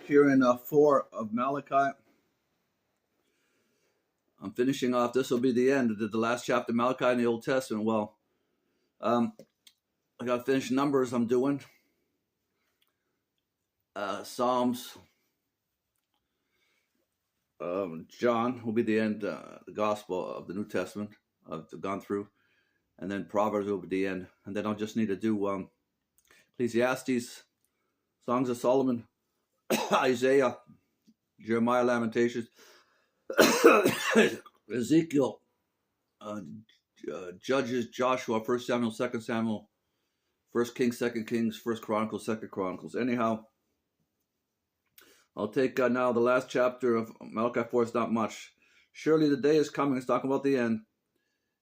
here in 4 of Malachi. I'm finishing off. This will be the end of the last chapter of Malachi in the Old Testament. Well, I got to finish Numbers I'm doing. Psalms. John will be the end, the Gospel of the New Testament I've gone through. And then Proverbs will be the end. And then I'll just need to do Ecclesiastes, Songs of Solomon, Isaiah, Jeremiah, Lamentations, Ezekiel, Judges, Joshua, 1 Samuel, 2 Samuel, 1 Kings, 2 Kings, 1 Chronicles, 2 Chronicles. Anyhow, I'll take now the last chapter of Malachi 4. It's not much. Surely the day is coming. It's talking about the end.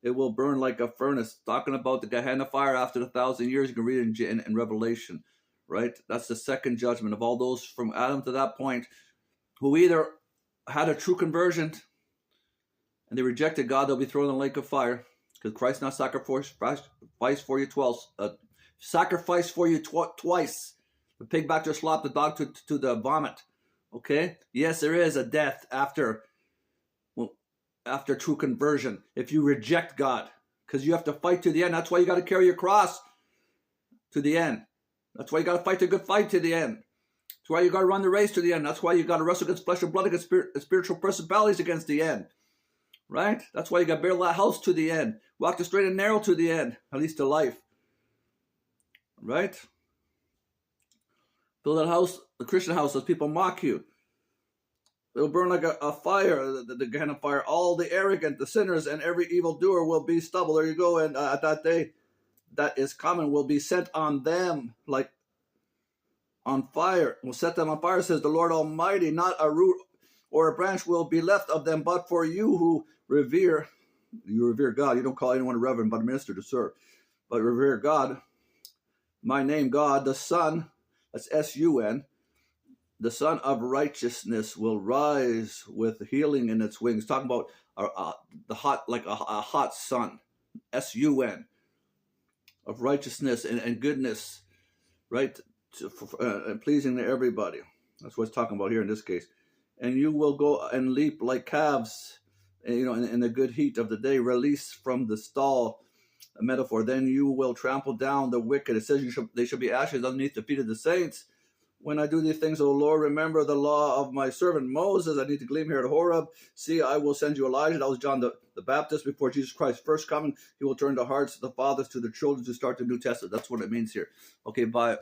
It will burn like a furnace. Talking about the Gehenna fire after 1,000 years. You can read it in Revelation, right? That's the second judgment of all those from Adam to that point who either had a true conversion and they rejected God. They'll be thrown in the lake of fire because Christ not sacrificed for you twice. The pig back to the slop, the dog to the vomit. Okay? Yes, there is a death after true conversion. If you reject God, because you have to fight to the end. That's why you got to carry your cross to the end. That's why you got to fight the good fight to the end. That's why you got to run the race to the end. That's why you got to wrestle against flesh and blood, against spiritual principalities against the end. Right? That's why you got to build that house to the end. Walk the straight and narrow to the end, at least to life. Right? Build that house, the Christian house, as people mock you. It'll burn like a fire, the Gehenna fire. All the arrogant, the sinners, and every evildoer will be stubble. There you go. And at that day, that is coming, will be sent on them like on fire. Will set them on fire, says the Lord Almighty. Not a root or a branch will be left of them, but for you who revere God. You don't call anyone a reverend, but a minister to serve. But revere God. My name, God, the Son, that's S-U-N. The Son of Righteousness will rise with healing in its wings. Talking about the hot, like a hot sun. S-U-N. Of righteousness and goodness, right? And pleasing to everybody. That's what it's talking about here in this case. And you will go and leap like calves, in the good heat of the day, released from the stall. A metaphor. Then you will trample down the wicked. It says they shall be ashes underneath the feet of the saints. When I do these things, O Lord, remember the law of my servant Moses. I need to glean here at Horeb. See, I will send you Elijah. That was John the Baptist before Jesus Christ's first coming. He will turn the hearts of the fathers to the children to start the New Testament. That's what it means here. Okay, bye.